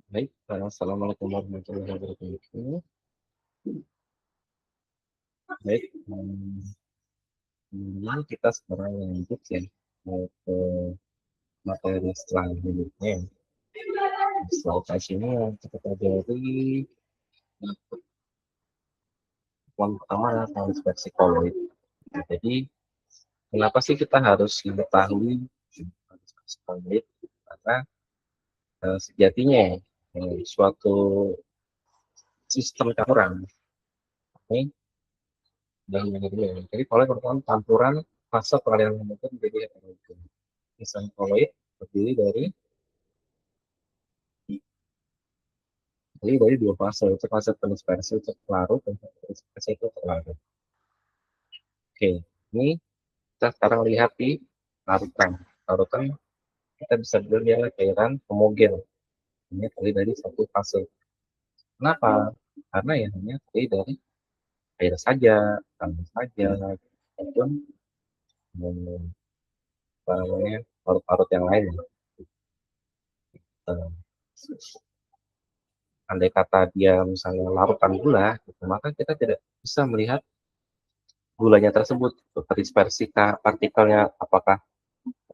Baik, assalamualaikum warahmatullahi wabarakatuh. Baik, ini kita sekarang lanjut ya ke materi selanjutnya. Slide ini yang kita pelajari yang pertama adalah inspeksi koloid. Jadi, kenapa sih kita harus mengetahui inspeksi koloid? Karena sejatinya suatu sistem campuran ini jadi koloid merupakan campuran fase peralihan homogen menjadi heterogen. Sistem koloid terdiri dari dua fase, itu fase terdispersi untuk larut dan fase terdispersi itu terlarut. Oke, ini kita sekarang lihat di larutan. Larutan kita bisa bilang dia cairan homogen. Ini terdiri dari satu fase. Kenapa? Karena ya hanya terdiri dari air saja, tanah saja, ataupun apa namanya parut-parut yang lain. Andai kata dia misalnya larutan gula, gitu, maka kita tidak bisa melihat gulanya tersebut, terdispersi partikelnya apakah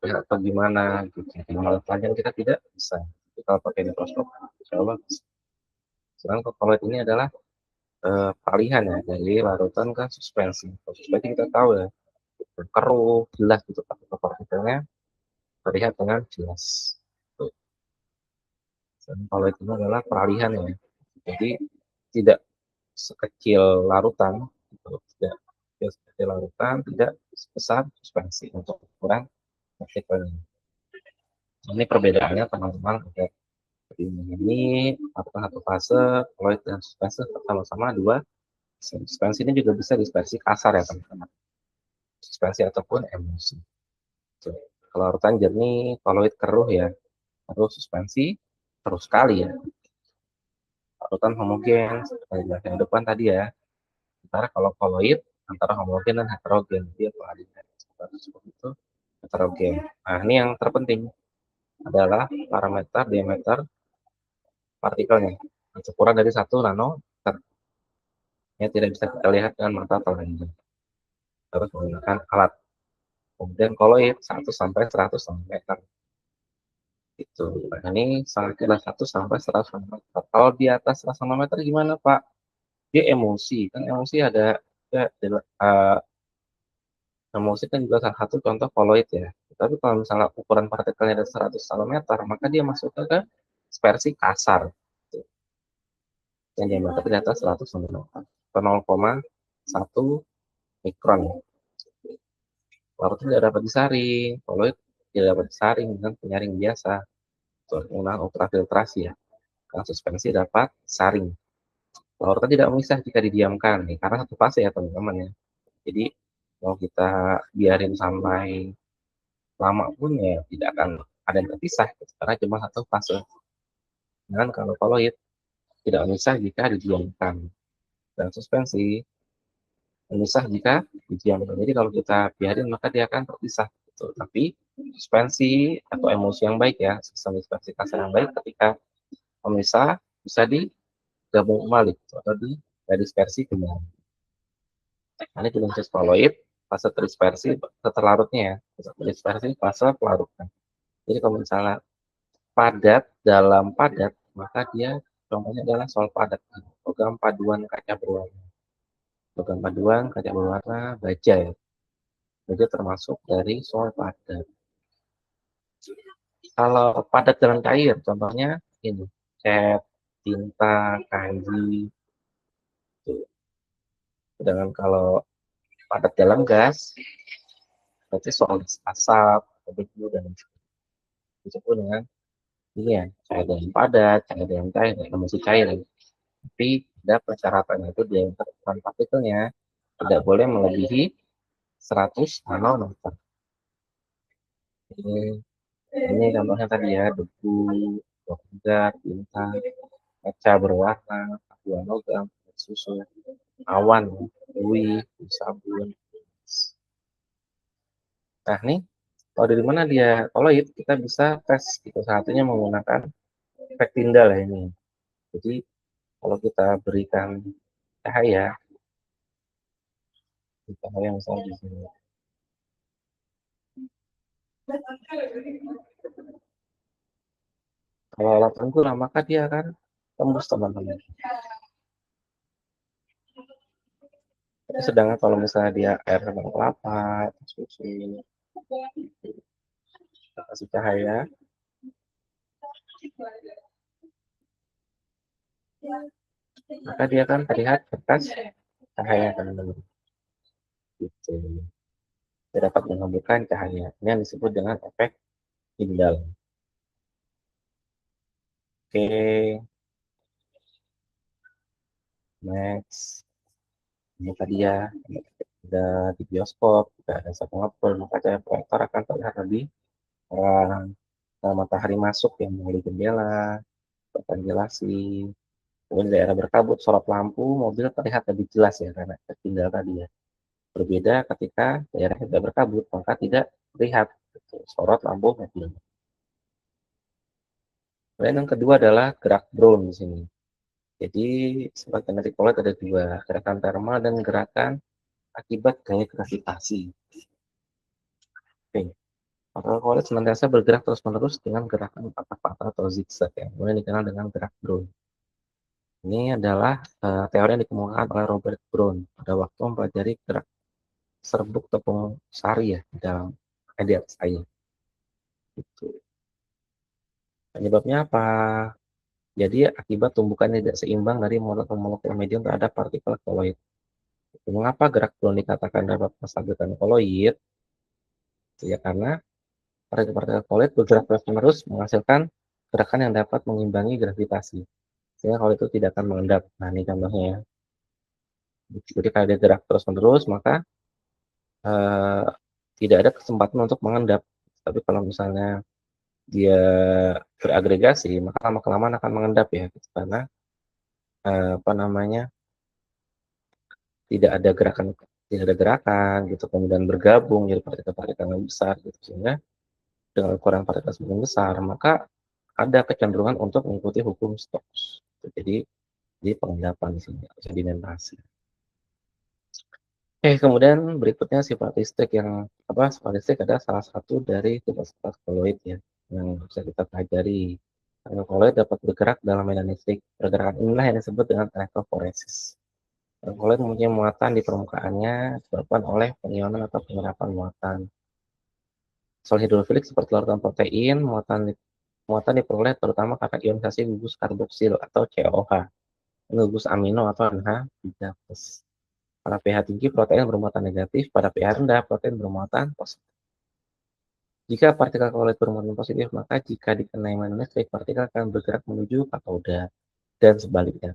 atau gimana gitu. Dengan telanjang kita tidak bisa. Tapi kalau pakai mikroskop, insya Allah bisa. Sedangkan kalau ini adalah peralihan ya dari larutan ke suspensi. Kalau suspensi kita tahu ya, keruh, jelas gitu partikelnya terlihat dengan jelas. Tuh. Dan kalau itu adalah peralihan ya. Jadi tidak sekecil larutan, gitu. Tidak sekecil larutan, tidak sebesar suspensi untuk ukuran partikelnya. Ini perbedaannya teman-teman. Ini satu fase koloid dan suspensi sama-sama dua. Suspensi ini juga bisa dispersi kasar ya teman-teman. Suspensi ataupun emulsi. Kalau larutan jernih, koloid keruh ya. Terus suspensi terus sekali ya. Larutan homogen seperti yang depan tadi ya. Sementara kalau koloid antara homogen dan heterogen dia peralihan seperti itu heterogen. Nah ini yang terpenting adalah parameter diameter partikelnya. Ukuran dari 1 nanometer. Ya tidak bisa kita lihat dengan mata telanjang. Harus menggunakan alat. Kemudian koloid 1 sampai 100 nanometer. Itu. Nah, ini sangatlah 1 sampai 100 nanometer. Kalau di atas 100 nanometer gimana, Pak? Dia emosi. Kan emosi ada emosi kan juga salah satu contoh koloid ya. Tapi kalau misalnya ukuran partikelnya ada 100 nanometer, maka dia masuk ke dispersi kasar. Yang diameter di atas 100 nanometer. 0,1 mikron. Lalu tidak dapat disaring, koloid tidak dapat disaring dengan penyaring biasa. Penggunaan ultrafiltrasi ya. Karena suspensi dapat saring. Larutan tidak memisah jika didiamkan, nih, karena satu fase ya teman-teman ya. Jadi mau kita biarin sampai lama pun ya tidak akan ada yang terpisah, karena cuma satu fase. Dan kalau koloid tidak memisah jika didiamkan. Dan suspensi memisah jika didiamkan. Jadi kalau kita biarin maka dia akan terpisah. Gitu. Tapi suspensi atau emosi yang baik ya, sistem dispersi kasar yang baik ketika memisah bisa digabung kembali atau dispersi kembali. Nah, ini jenis koloid, fase terdispersi, fase terlarutnya ya, fase terdispersi, fase pelarutnya. Jadi kalau misalnya padat dalam padat, maka dia contohnya adalah sol padat, program paduan kaca berwarna. Program paduan kaca berwarna baja ya. Baja termasuk dari sol padat. Kalau padat dalam cair, contohnya ini, cat, tinta, kanji. Sedangkan kalau padat dalam gas, berarti soal asap, debu, dan disebut dengan ini ya, cair dalam padat, cair dalam cair, dan masih cair. Tapi ada persyaratannya itu diameter partikelnya tidak boleh melebihi 100 nanometer. Ini contohnya tadi ya, debu, gas, tinta, kaca berwarna, aduan logam, susu, awan, buih, sabun. Nah, nih Kalau dari mana dia koloid, kita bisa tes gitu. Satunya menggunakan efek Tyndall ya ini. Jadi kalau kita berikan cahaya, cahaya misalnya di sini. Kalau lapisan kurang maka dia akan tembus teman-teman. Sedangkan kalau misalnya dia air kembang kelapa, susu, kasih cahaya, maka dia akan terlihat kertas cahaya teman-teman. Gitu. Dia dapat menghembuskan cahaya. Ini yang disebut dengan efek Tyndall. Oke, next. Ini tadi ya, ada di bioskop, juga ada sapu ngepel, maka cahaya proyektor akan terlihat lebih terang. Matahari masuk yang melalui jendela, ventilasi. Kemudian daerah berkabut, sorot lampu, mobil terlihat lebih jelas ya karena tertinggal tadi ya. Berbeda ketika daerah tidak berkabut, maka tidak terlihat sorot lampu mobil. Kemudian yang kedua adalah gerak drone di sini. Jadi sebagian dari kolet ada dua, gerakan thermal dan gerakan akibat gaya gravitasi. Oke. Partikel kolet senantiasa bergerak terus-menerus dengan gerakan patah-patah atau zigzag yang kemudian dikenal dengan gerak drone. Ini adalah teori yang dikemukakan oleh Robert Brown pada waktu mempelajari gerak serbuk tepung sari ya di dalam media saya. Itu. Penyebabnya apa? Jadi akibat tumbukan tidak seimbang dari molekul-molekul medium terhadap partikel koloid. Mengapa gerak drone dikatakan dapat menstabilkan koloid? Ya karena partikel-partikel koloid bergerak terus-menerus menghasilkan gerakan yang dapat mengimbangi gravitasi. Sehingga koloid itu tidak akan mengendap. Nah, ini contohnya ya. Jadi kalau dia gerak terus-menerus, maka eh, tidak ada kesempatan untuk mengendap. Tapi kalau misalnya dia beragregasi, maka lama-kelamaan akan mengendap ya. Gitu. Karena apa namanya, tidak ada gerakan gitu, kemudian bergabung jadi partikel-partikel yang besar gitu. Sehingga dengan ukuran partikel semakin besar, maka ada kecenderungan untuk mengikuti hukum Stokes. Jadi di pengendapan di sini, sedimentasi. Kemudian berikutnya sifat listrik yang sifat listrik adalah salah satu dari sifat koloid ya yang bisa kita pelajari. Karena koloid dapat bergerak dalam medan listrik. Pergerakan inilah yang disebut dengan elektroforesis. Koloid mempunyai muatan di permukaannya disebabkan oleh penionan atau penyerapan muatan. Sol hidrofilik seperti larutan protein, muatan diperoleh terutama karena ionisasi gugus karboksil atau COH, gugus amino atau NH3+. Pada pH tinggi, protein bermuatan negatif. Pada pH rendah, protein bermuatan positif. Jika partikel koloid bermuatan positif, maka jika dikenai medan listrik, partikel akan bergerak menuju katoda dan sebaliknya.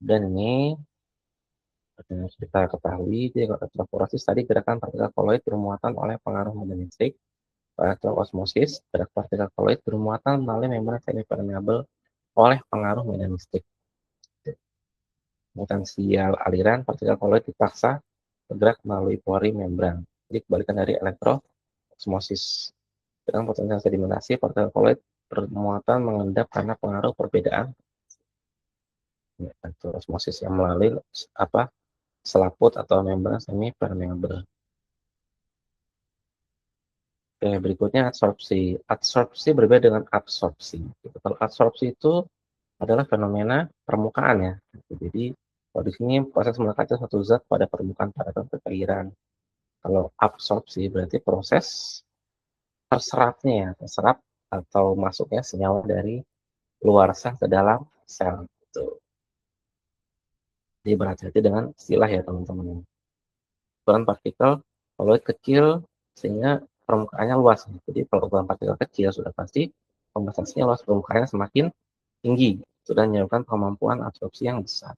Dan ini harus kita ketahui, di elektroforesis tadi gerakan partikel koloid bermuatan oleh pengaruh medan listrik. Pada elektroosmosis, gerak partikel koloid bermuatan melalui membran semipermeabel oleh pengaruh medan listrik. Potensial aliran partikel koloid dipaksa bergerak melalui pori membran. Jadi kebalikan dari elektroosmosis. Dengan potensial sedimentasi, partikel koloid bermuatan mengendap karena pengaruh perbedaan osmosis yang melalui selaput atau membran semi permeabel. Berikutnya adsorpsi. Adsorpsi berbeda dengan absorpsi. Kalau absorpsi itu adalah fenomena permukaan ya. Jadi kalau di sini proses melekatnya suatu zat pada permukaan partikel cairan. Kalau absorpsi berarti proses terserap atau masuknya senyawa dari luar sel ke dalam sel. Gitu. Jadi berhati-hati dengan istilah ya teman-teman. Ukuran partikel koloid kecil sehingga permukaannya luas. Jadi kalau ukuran partikel kecil sudah pasti kompensasinya luas, permukaannya semakin tinggi. Sudah menyebabkan kemampuan absorpsi yang besar.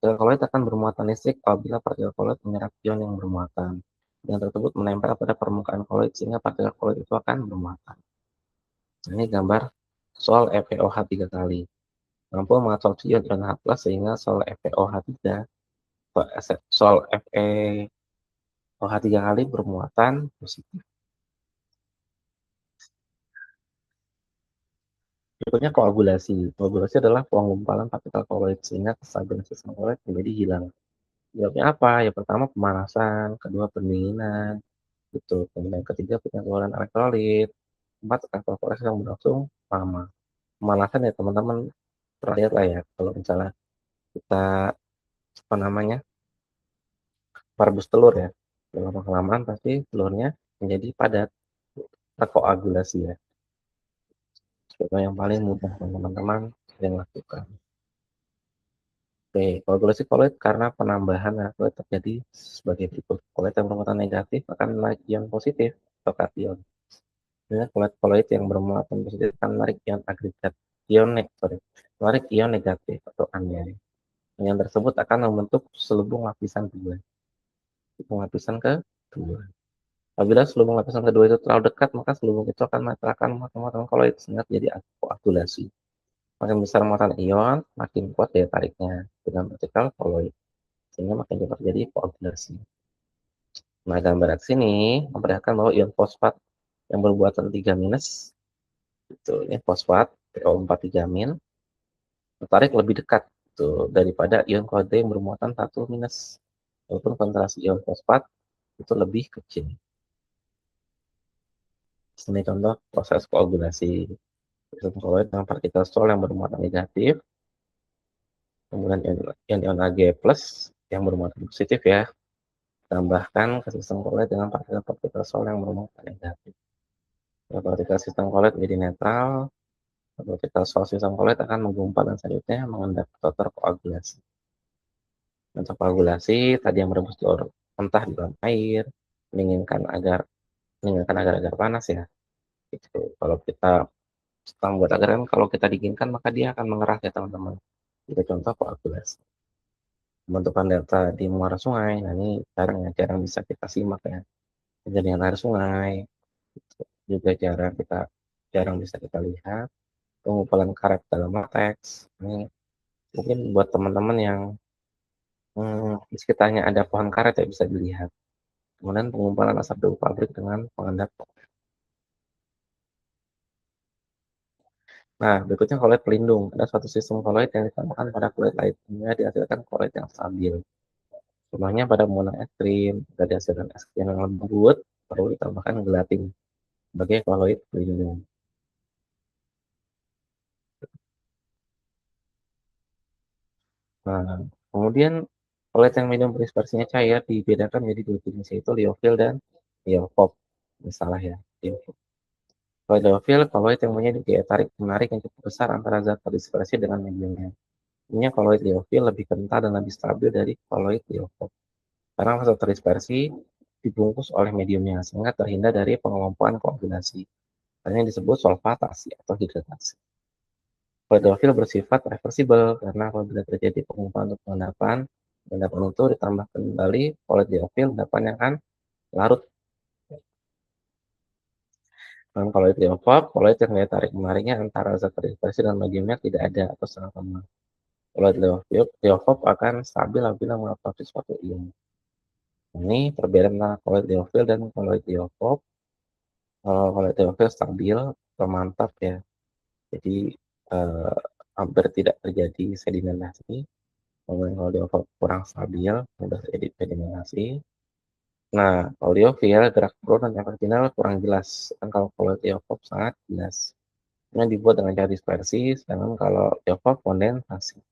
Partikel koloid akan bermuatan listrik apabila partikel koloid menyerap ion yang bermuatan. Yang tersebut menempel pada permukaan koloid sehingga partikel koloid itu akan bermuatan. Ini gambar soal FeOH 3 kali. Mampu mengabsorpsi ion H+ sehingga sol FeOH3 sol Fe OH 3 kali bermuatan positif. Berikutnya koagulasi. Koagulasi adalah penggumpalan partikel koloid sehingga kestabilan sistem koloid menjadi hilang. Sebabnya apa? Ya pertama pemanasan, kedua pendinginan, gitu. Kemudian ketiga penyaluran elektrolit, empat evaporasi yang berlangsung lama. Pemanasan ya teman-teman pernah lihat lah ya kalau misalnya kita apa namanya merebus telur ya, lama kelamaan pasti telurnya menjadi padat. Terkoagulasi ya. Contoh yang paling mudah teman-teman yang lakukan. Oke, koagulasi koloid karena penambahan elektrolit terjadi sebagai berikut. Koloid yang bermuatan negatif akan menarik ion positif atau kation. Dengan koloid yang bermuatan positif akan menarik ion agregat, menarik ion negatif atau anion. Ion tersebut akan membentuk selubung lapisan kedua. Selubung lapisan kedua. Apabila selubung lapisan kedua itu terlalu dekat, maka selubung itu akan menetralkan muatan koloid sehingga terjadi koagulasi. Makin besar muatan ion, makin kuat daya tariknya dengan vertikal koloid, sehingga makin cepat terjadi koagulasi. Nah, gambar sini memperlihatkan bahwa ion fosfat yang bermuatan 3 minus, itu ini fosfat PO4 3- tertarik lebih dekat daripada ion kode yang bermuatan 1-, walaupun konsentrasi ion fosfat itu lebih kecil. Ini contoh proses koagulasi. Sistem koloid dengan partikel sol yang bermuatan negatif, kemudian ion Ag plus yang bermuatan positif ya, tambahkan ke sistem koloid dengan partikel sol yang bermuatan negatif. Partikel sistem koloid menjadi netral, partikel sol sistem koloid akan menggumpal dan selanjutnya mengendap ke koagulasi. Untuk koagulasi tadi yang merebus telur mentah di dalam air, menginginkan agar agar panas ya. Gitu. Kalau kita setelah membuat agar kan kalau kita dinginkan maka dia akan mengerah ya teman-teman. Itu contoh koagulasi. Pembentukan delta di muara sungai, nah ini jarang bisa kita simak ya. Kejadian air sungai, juga jarang bisa kita lihat. Pengumpulan karet dalam lateks, ini mungkin buat teman-teman yang di sekitarnya ada pohon karet ya bisa dilihat. Kemudian pengumpulan asap debu pabrik dengan pengendap. Nah, berikutnya koloid pelindung. Ada suatu sistem koloid yang ditambahkan pada koloid lain sehingga dihasilkan koloid yang stabil. Contohnya pada menggunakan ekstrim, jika dihasilkan es krim yang lembut, perlu ditambahkan gelatin sebagai koloid pelindung. Nah, kemudian koloid yang medium dispersinya cair dibedakan menjadi dua jenis yaitu liofil dan liofop. Misalnya ya, liofil. Kalau liofil, koloid yang punya daya tarik menarik yang cukup besar antara zat terdispersi dengan mediumnya. Ini koloid liofil lebih kental dan lebih stabil dari koloid liofop. Karena masa terdispersi dibungkus oleh mediumnya sehingga terhindar dari pengelompokan koagulasi. Hanya disebut solvatasi atau hidratasi. Pedofil bersifat reversibel karena apabila terjadi pengumpalan untuk pengendapan itu ditambah kembali oleh diofil, endapan yang akan larut. Dan kalau itu diofop, kalau itu yang daya tarik menariknya antara zat terdispersi dan mediumnya tidak ada atau sangat lemah. Kalau diofop akan stabil apabila mengabsorpsi suatu ion. Ini perbedaan antara koloid diofil dan koloid diofop. Kalau koloid diofil stabil, mantap ya. Jadi hampir tidak terjadi sedimentasi. Kemudian kalau diofil kurang stabil, mudah terjadi sedimentasi. Nah, kalau diofil gerak proton yang final kurang jelas. Dan kalau diofil sangat jelas. Ini dibuat dengan cara dispersi, sedangkan kalau diofil kondensasi.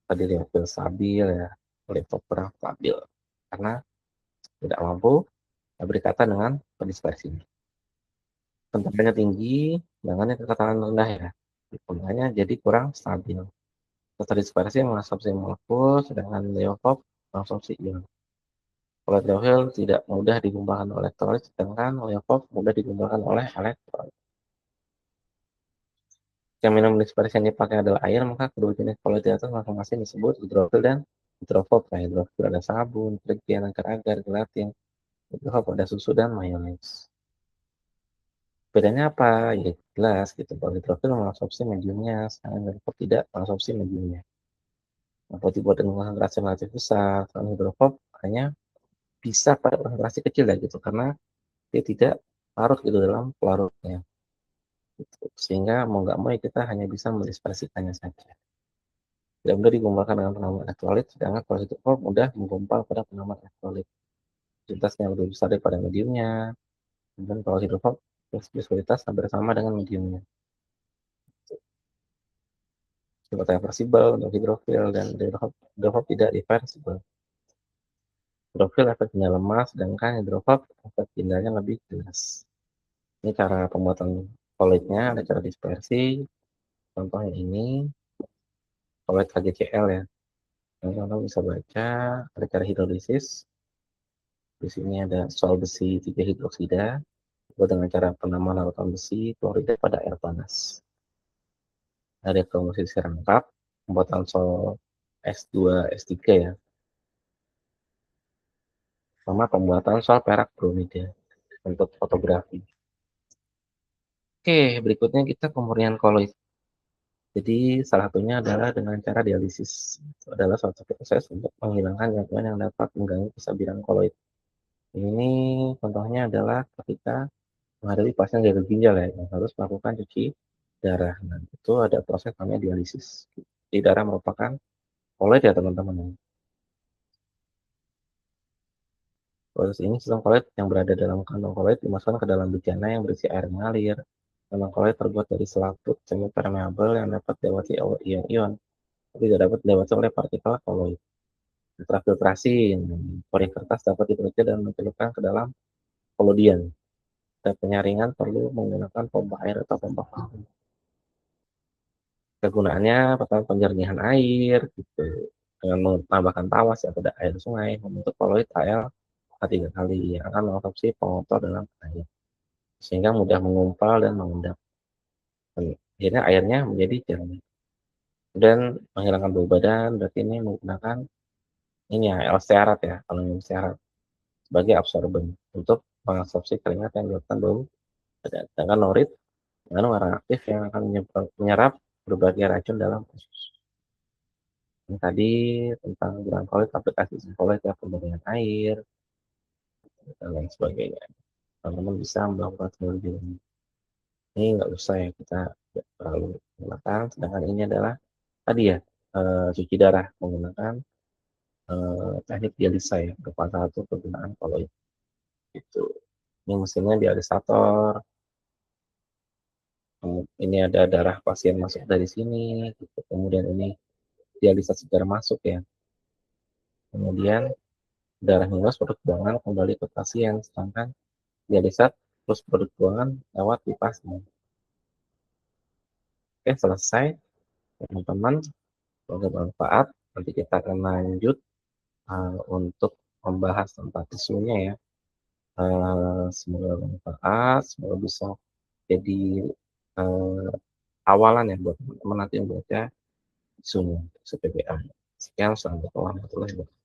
Tadi diofil stabil ya, diofil kurang stabil. Karena tidak mampu berikatan dengan dispersi. Tekatannya tinggi, sedangkan tekanan rendah ya. Makanya jadi kurang stabil. Dispersi mengabsorpsi molekul, sedangkan diofil mengabsorpsi ion. Kalau diofil tidak mudah digumpalkan oleh elektrolit, sedangkan liofop mudah digumpalkan oleh elektrolit. Yang minum dispersi yang dipakai adalah air, maka kedua jenis koloid di atas masing-masing disebut hidrofil dan hidrofop. Nah, hidrofil ada sabun, deterjen, agar-agar, gelatin. Hidrofop ada susu dan mayones. Bedanya apa? Ya jelas gitu. Kalau hidrofil mengabsorpsi mediumnya, sedangkan hidrofop tidak mengabsorpsi mediumnya. Nah, kalau dibuat dengan konsentrasi relatif besar, sedangkan hidrofop hanya bisa pada konsentrasi kecil ya gitu, karena dia tidak larut gitu dalam pelarutnya, gitu. Sehingga mau nggak mau ya kita hanya bisa mendispersikannya saja. Tidak mudah digumpalkan dengan penamaan elektrolit, sedangkan kalau hidrofоб mudah menggumpal pada penamaan elektrolit. Intensitasnya lebih besar daripada mediumnya, dan kalau hidrofоб visualitas hampir sama dengan mediumnya. Sifat reversibel untuk hidrofil dan hidrofоб tidak reversibel. Hidrofil efek pindah lemah, sedangkan hidrofоб efek pindahnya lebih jelas. Ini cara pembuatan kolloidnya, ada cara dispersi. Contohnya ini, kolloid HgCl ya. Yang teman-teman bisa baca, ada cara hidrolisis. Di sini ada sol besi 3 hidroksida. Buat dengan cara penambahan larutan besi klorida pada air panas. Ada reaksi serangkap, pembuatan sol S2, S3 ya. Sama pembuatan sol perak bromida untuk fotografi. Oke, berikutnya kita pemurnian koloid. Jadi salah satunya adalah dengan cara dialisis. Itu adalah suatu proses untuk menghilangkan gangguan yang dapat mengganggu kestabilan koloid. Ini contohnya adalah ketika menghadapi pasien gagal ginjal ya, yang harus melakukan cuci darah. Nah, itu ada proses namanya dialisis. Cuci darah merupakan koloid ya teman-teman. Proses ini sistem koloid yang berada dalam kantong koloid dimasukkan ke dalam bejana yang berisi air mengalir. Kantong koloid terbuat dari selaput semi permeabel yang dapat dilewati ion-ion, tapi tidak dapat dilewati oleh partikel koloid. Setelah filtrasi, pori kertas dapat diperiksa dan mencelupkan ke dalam kolodian. Dan penyaringan perlu menggunakan pompa air atau pompa vakum. Kegunaannya pertama penjernihan air, gitu, dengan menambahkan tawas ya pada air sungai membentuk koloid Al 3 kali yang akan mengabsorpsi pengotor dalam air, sehingga mudah mengumpal dan mengendap. Akhirnya airnya menjadi jernih. Dan menghilangkan bau badan, berarti ini menggunakan ini ya, L stearat ya, aluminium stearat sebagai absorben untuk mengabsorpsi keringat yang menyebabkan bau badan. Sedangkan norit mengandung arang aktif yang akan menyerap berbagai racun dalam usus. Yang tadi tentang glukolit, aplikasi glukolit ya, pemurnian air, dan lain sebagainya. Teman-teman bisa melakukan sendiri di rumah. Ini nggak usah ya kita terlalu menggunakan, sedangkan ini adalah tadi ya, cuci darah menggunakan teknik dialisa ya, merupakan satu kegunaan kalau itu. Ini mesinnya dialisator, ini ada darah pasien masuk dari sini, gitu. Kemudian ini dialisa segera masuk ya. Kemudian darah minus produk buangan kembali ke pasien, sedangkan dialisa terus produk buangan lewat pipasnya. Oke, selesai teman-teman. Semoga bermanfaat. Nanti kita akan lanjut untuk membahas tentang tisunya ya. Semoga bermanfaat, semoga bisa jadi uh, awalan ya buat teman-teman nanti membaca tisunya, PPA. Sekian, assalamualaikum warahmatullahi wabarakatuh.